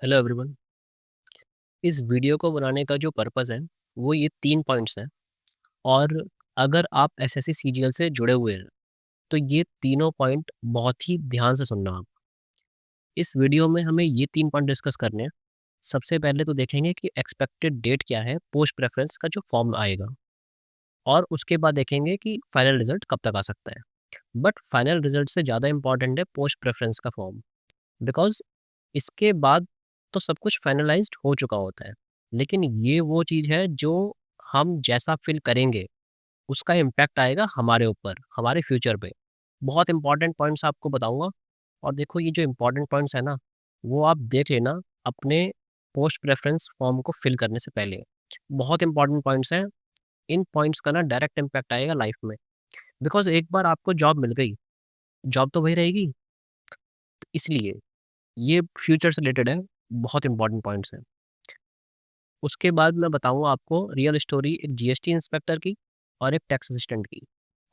Hello everyone. इस video को बनाने का जो पर्पस है वो ये 3 पॉइंट्स हैं। और अगर आप एसएससी सीजीएल से जुड़े हुए हैं तो ये तीनों पॉइंट बहुत ही ध्यान से सुनना आप। इस वीडियो में हमें ये 3 पॉइंट डिस्कस करने हैं। सबसे पहले तो देखेंगे कि एक्सपेक्टेड डेट क्या है पोस्ट प्रेफरेंस का जो फॉर्म आएगा, और उसके बाद देखेंगे कि फाइनल रिजल्ट कब तक आ सकता है। बट फाइनल रिजल्ट से ज़्यादा इंपॉर्टेंट है पोस्ट प्रेफरेंस का फॉर्म, बिकॉज़ इसके बाद तो सब कुछ फाइनलाइज़्ड हो चुका होता है। लेकिन ये वो चीज़ है जो हम जैसा फ़ील करेंगे, उसका इम्पैक्ट आएगा हमारे ऊपर, हमारे फ्यूचर पे। बहुत इम्पोर्टेंट पॉइंट्स आपको बताऊँगा। और देखो, ये जो इम्पोर्टेंट पॉइंट्स हैं ना, वो आप देख लेना अपने पोस्ट प्रेफ़रेंस फ़ॉर्म को फ़िल करने से पहले। बहुत इम्पोर्टेंट पॉइंट्स हैं। इन पॉइंट्स का ना डायरेक्ट इम्पैक्ट आएगा लाइफ़ में। बिकॉज़ एक बार आपको जॉब मिल गई, जॉब तो वही रहेगी, इसलिए ये फ्यूचर से रिलेटेड है, बहुत इम्पोर्टेंट पॉइंट्स हैं। उसके बाद मैं बताऊँगा आपको रियल स्टोरी एक जीएसटी इंस्पेक्टर की और एक टैक्स असिस्टेंट की।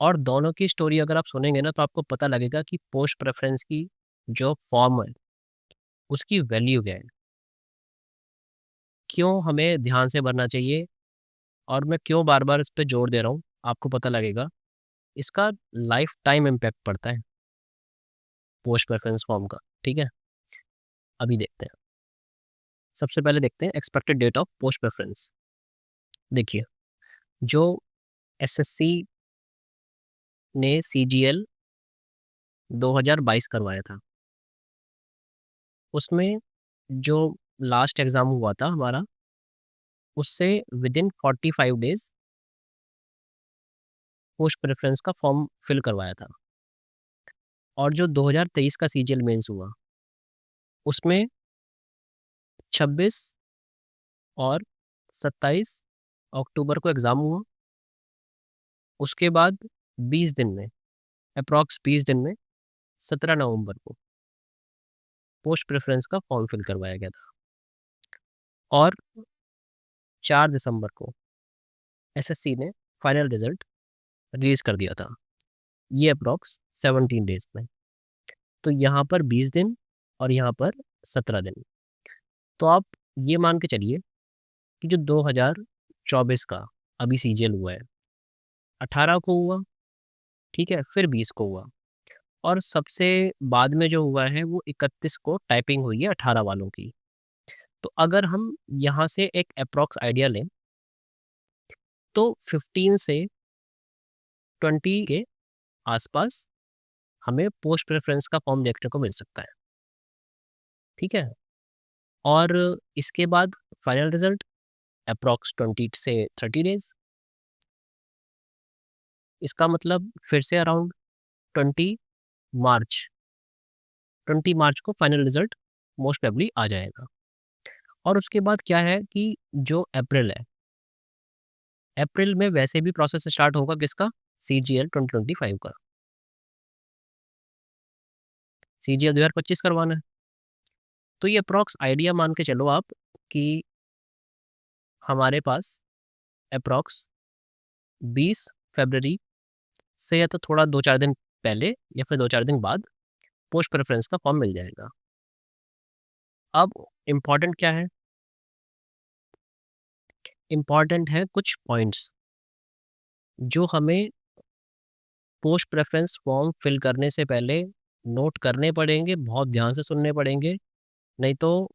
और दोनों की स्टोरी अगर आप सुनेंगे ना, तो आपको पता लगेगा कि पोस्ट प्रेफ़रेंस की जो फ़ॉर्म है, उसकी वैल्यू क्या है? क्यों हमें ध्यान से भरना चाहिए, और मैं क्यों बार-बार इस पे जोर दे रहा हूँ, आपको पता लगेगा। इसका लाइफ़ टाइम इम्पैक्ट पड़ता है पोस्ट प्रेफ़रेंस फ़ॉर्म का, ठीक है? अभी देखते हैं। सबसे पहले देखते हैं expected date of post preference. देखिए, जो एसएससी ने सीजीएल 2022 करवाया था, उसमें जो लास्ट एग्ज़ाम हुआ था हमारा, उससे विदिन 45 डेज़ पोस्ट प्रेफ़रेंस का फ़ॉर्म फिल करवाया था। और जो 2023 का सीजीएल मेंस हुआ, उसमें 26 और 27 अक्टूबर को एग्ज़ाम हुआ। उसके बाद 20 दिन में, एप्रॉक्स 20 दिन में, 17 नवंबर को पोस्ट प्रेफ़रेंस का फ़ॉर्म फिल करवाया गया था। और 4 दिसंबर को एसएससी ने फाइनल रिज़ल्ट रिलीज़ कर दिया था। ये एप्रॉक्स 17 डेज़ में। तो यहाँ पर 20 दिन और यहाँ पर 17 दिन। तो आप ये मान के चलिए कि जो 2024 का अभी सीजीएल हुआ है, 18 को हुआ, ठीक है? फिर 20 को हुआ, और सबसे बाद में जो हुआ है वो 31 को टाइपिंग हुई है 18 वालों की। तो अगर हम यहाँ से एक एप्रॉक्स आइडिया लें, तो 15 से 20 के आसपास हमें पोस्ट प्रेफ़रेंस का फॉर्म देखने को मिल सकता है, ठीक है? और इसके बाद फाइनल रिज़ल्ट एप्रॉक्स 20 से 30 डेज़। इसका मतलब फिर से अराउंड 20 मार्च 20 मार्च को फाइनल रिज़ल्ट मोस्ट प्रोबेबली आ जाएगा। और उसके बाद क्या है कि जो अप्रैल है, अप्रैल में वैसे भी प्रोसेस स्टार्ट होगा किसका? सीजीएल 2025 का। सीजीएल 2025 करवाना है। तो ये अप्रॉक्स आइडिया मान के चलो आप कि हमारे पास अप्रॉक्स 20 फरवरी से, या तो थोड़ा 2-4 दिन पहले या फिर 2-4 दिन बाद, पोस्ट प्रेफ़रेंस का फॉर्म मिल जाएगा। अब इम्पोर्टेंट क्या है? इम्पोर्टेंट है कुछ पॉइंट्स जो हमें पोस्ट प्रेफ़रेंस फॉर्म फिल करने से पहले नोट करने पड़ेंगे, बहुत ध्यान से सुनने पड़ेंगे। नहीं तो,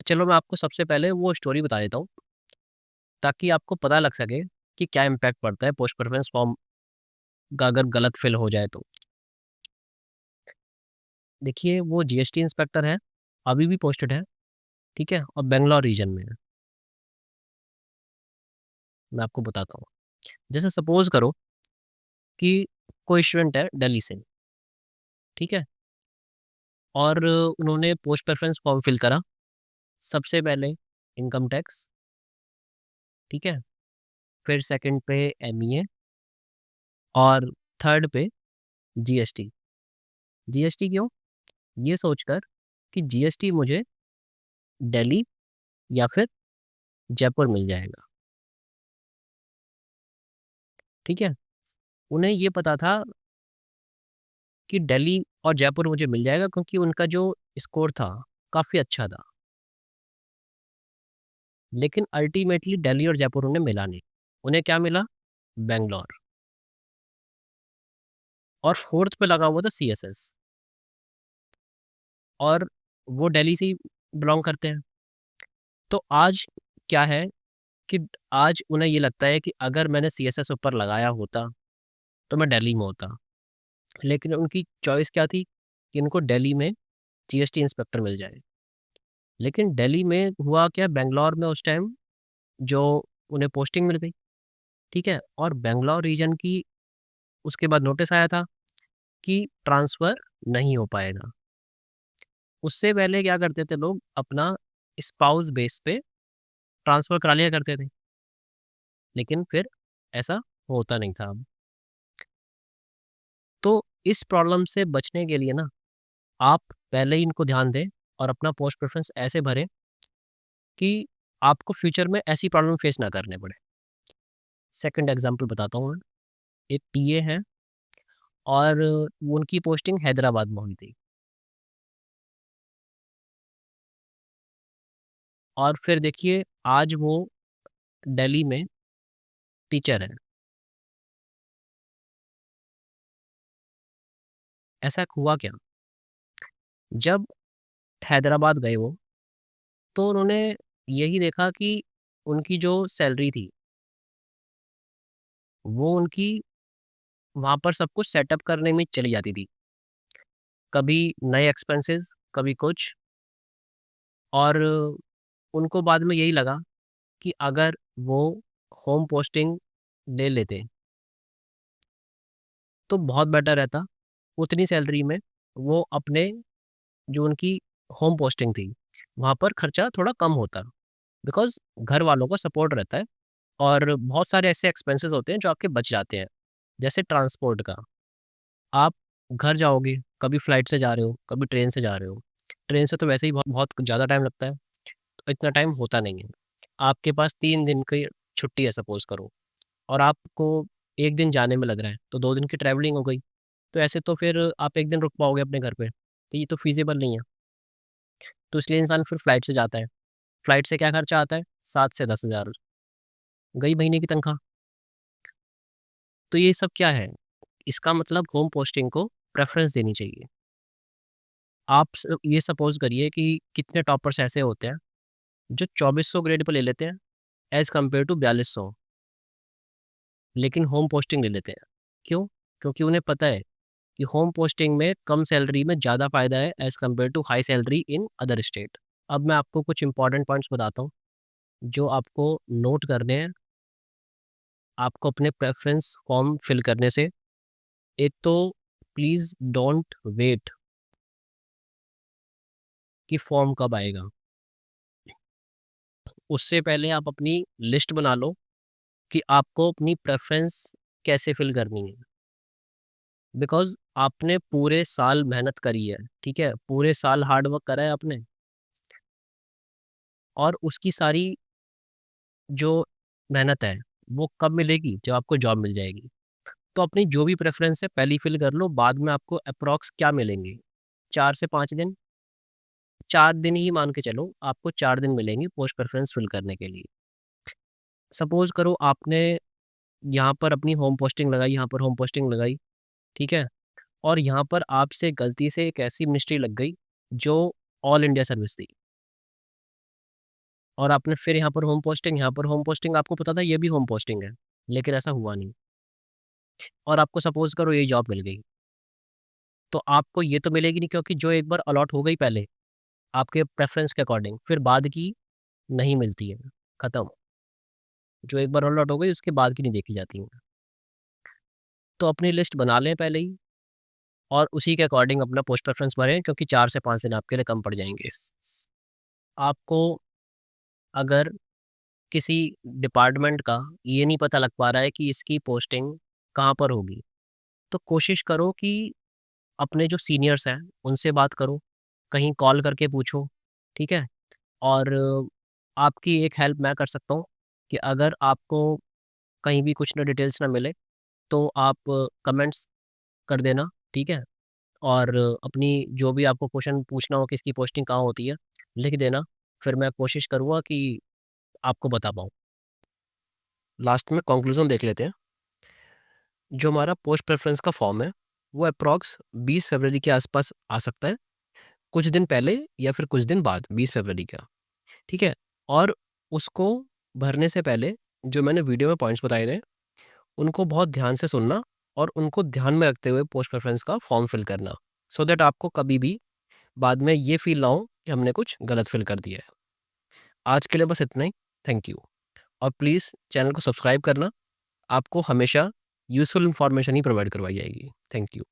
चलो मैं आपको सबसे पहले वो स्टोरी बता देता हूँ, ताकि आपको पता लग सके कि क्या इम्पैक्ट पड़ता है पोस्ट प्रेफ़रेंस फॉर्म का अगर गलत फिल हो जाए तो। देखिए, वो जीएसटी इंस्पेक्टर है, अभी भी पोस्टेड है, ठीक है? और बैंगलोर रीजन में है। मैं आपको बताता हूँ। जैसे सपोज़ करो कि कोई स्टूडेंट है दिल्ली से, ठीक है? और उन्होंने पोस्ट प्रेफ़रेंस फॉर्म फिल करा। सबसे पहले इनकम टैक्स, ठीक है? फिर सेकंड पे एमईए, और थर्ड पे जीएसटी। जीएसटी क्यों? ये सोचकर कि जीएसटी मुझे दिल्ली या फिर जयपुर मिल जाएगा, ठीक है? उन्हें ये पता था कि दिल्ली और जयपुर मुझे मिल जाएगा, क्योंकि उनका जो स्कोर था काफ़ी अच्छा था। लेकिन अल्टीमेटली दिल्ली और जयपुर उन्हें मिला नहीं। उन्हें क्या मिला? बैंगलोर। और 4th पे लगा हुआ था सीएसएस, और वो दिल्ली से ही बिलॉन्ग करते हैं। तो आज क्या है कि आज उन्हें ये लगता है कि अगर मैंने सीएसएस ऊपर लगाया होता, तो मैं दिल्ली में होता। लेकिन उनकी चॉइस क्या थी कि उनको दिल्ली में जीएसटी इंस्पेक्टर मिल जाए। लेकिन दिल्ली में हुआ क्या, बैंगलोर में उस टाइम जो उन्हें पोस्टिंग मिल गई, ठीक है? और बैंगलोर रीजन की उसके बाद नोटिस आया था कि ट्रांसफ़र नहीं हो पाएगा। उससे पहले क्या करते थे लोग, अपना स्पाउस बेस पे ट्रांसफ़र करा लिया करते थे, लेकिन फिर ऐसा होता नहीं था अब। तो इस प्रॉब्लम से बचने के लिए ना, आप पहले ही इनको ध्यान दें और अपना पोस्ट प्रेफ़रेंस ऐसे भरें कि आपको फ्यूचर में ऐसी प्रॉब्लम फेस ना करने पड़े। सेकंड एग्ज़ाम्पल बताता हूँ मैं। एक टीए हैं और उनकी पोस्टिंग हैदराबाद में हुई थी, और फिर देखिए आज वो दिल्ली में टीचर हैं। ऐसा हुआ क्या? जब हैदराबाद गए वो, तो उन्होंने यही देखा कि उनकी जो सैलरी थी, वो उनकी वहाँ पर सब कुछ सेटअप करने में चली जाती थी। कभी नए एक्सपेंसेस, कभी कुछ, और उनको बाद में यही लगा कि अगर वो होम पोस्टिंग ले लेते, तो बहुत बेटर रहता। उतनी सैलरी में वो अपने जो उनकी होम पोस्टिंग थी, वहाँ पर खर्चा थोड़ा कम होता। बिकॉज़ घर वालों का सपोर्ट रहता है, और बहुत सारे ऐसे एक्सपेंसेस होते हैं जो आपके बच जाते हैं। जैसे ट्रांसपोर्ट का, आप घर जाओगे, कभी फ्लाइट से जा रहे हो, कभी ट्रेन से जा रहे हो। ट्रेन से तो वैसे ही बहुत बहुत ज़्यादा टाइम लगता है, तो इतना टाइम होता नहीं है। आपके पास 3 दिन की छुट्टी है सपोज़ करो, और आपको 1 दिन जाने में लग रहा है, तो 2 दिन की ट्रैवलिंग हो गई। तो ऐसे तो फिर आप 1 दिन रुक पाओगे अपने घर पे, तो ये तो फ़ीज़िबल नहीं है। तो इसलिए इंसान फिर फ्लाइट से जाता है। फ्लाइट से क्या खर्चा आता है? 7 से 10,000, गई महीने की तनख्वाह। तो ये सब क्या है? इसका मतलब होम पोस्टिंग को प्रेफ़रेंस देनी चाहिए। आप ये सपोज़ करिए कि कितने टॉपर्स ऐसे होते हैं जो 2400 ग्रेड पे ले लेते हैं एज़ कम्पेयर टू 4200, लेकिन होम पोस्टिंग ले लेते हैं। क्यों? क्योंकि उन्हें पता है कि होम पोस्टिंग में कम सैलरी में ज़्यादा फ़ायदा है as compare to high salary in other state. अब मैं आपको कुछ इंपॉर्टेंट पॉइंट्स बताता हूँ, जो आपको नोट करने हैं, आपको अपने प्रेफ़रेंस फॉर्म फिल करने से। एक तो प्लीज़ डोंट वेट कि फॉर्म कब आएगा। उससे पहले आप अपनी लिस्ट बना लो कि आपको अपनी प्रेफ़रेंस कैसे फिल करनी है। बिकॉज़ आपने पूरे साल मेहनत करी है, ठीक है? पूरे साल हार्ड वर्क करा है आपने, और उसकी सारी जो मेहनत है, वो कब मिलेगी? जब आपको जॉब मिल जाएगी। तो अपनी जो भी प्रेफ़रेंस है पहले ही फिल कर लो, बाद में आपको एप्रॉक्स क्या मिलेंगे? 4 से 5 दिन, 4 दिन ही मान के चलो, आपको 4 दिन मिलेंगे पोस्ट प्रेफ़रेंस फिल करने के लिए। सपोज़ करो आपने यहाँ पर अपनी होम पोस्टिंग लगाई, यहाँ पर होम पोस्टिंग लगाई, ठीक है? और यहाँ पर आपसे गलती से एक ऐसी मिनिस्ट्री लग गई, जो ऑल इंडिया सर्विस थी, और आपने फिर यहाँ पर होम पोस्टिंग, यहाँ पर होम पोस्टिंग, आपको पता था ये भी होम पोस्टिंग है, लेकिन ऐसा हुआ नहीं, और आपको सपोज़ करो ये जॉब मिल गई। तो आपको ये तो मिलेगी नहीं, क्योंकि जो एक बार अलॉट हो गई पहले, आपके प्रेफ़रेंस के अकॉर्डिंग, फिर बाद की नहीं मिलती है, खत्म। जो एक बार अलॉट हो गई उसके बाद की नहीं देखी जाती हैं। तो अपनी लिस्ट बना लें पहले ही, और उसी के अकॉर्डिंग अपना पोस्ट प्रेफ़रेंस भरें, क्योंकि 4 से 5 दिन आपके लिए कम पड़ जाएँगे। आपको अगर किसी डिपार्टमेंट का ये नहीं पता लग पा रहा है कि इसकी पोस्टिंग कहाँ पर होगी, तो कोशिश करो कि अपने जो सीनियर्स हैं, उनसे बात करो, कहीं कॉल करके पूछो, ठीक है? और आपकी एक हेल्प मैं कर सकता हूँ कि अगर आपको कहीं भी कुछ ना डिटेल्स ना मिले, तो आप कमेंट्स कर देना, ठीक है? और अपनी जो भी आपको क्वेश्चन पूछना हो, किसकी पोस्टिंग कहाँ होती है, लिख देना, फिर मैं कोशिश करूँगा कि आपको बता पाऊँ। लास्ट में कंक्लूज़न देख लेते हैं। जो हमारा पोस्ट प्रेफ़रेंस का फॉर्म है, वो अप्रॉक्स 20 फरवरी के आसपास आ सकता है, कुछ दिन पहले या फिर कुछ दिन बाद 20 फरवरी का, ठीक है? और उसको भरने से पहले जो मैंने वीडियो में पॉइंट्स बताए थे, उनको बहुत ध्यान से सुनना और उनको ध्यान में रखते हुए पोस्ट प्रेफ़रेंस का फॉर्म फिल करना, सो दैट आपको कभी भी बाद में ये फ़ील ना हो कि हमने कुछ गलत फिल कर दिया है। आज के लिए बस इतना ही, थैंक यू। और प्लीज़ चैनल को सब्सक्राइब करना, आपको हमेशा यूज़फुल इन्फॉर्मेशन ही प्रोवाइड करवाई जाएगी। Thank you.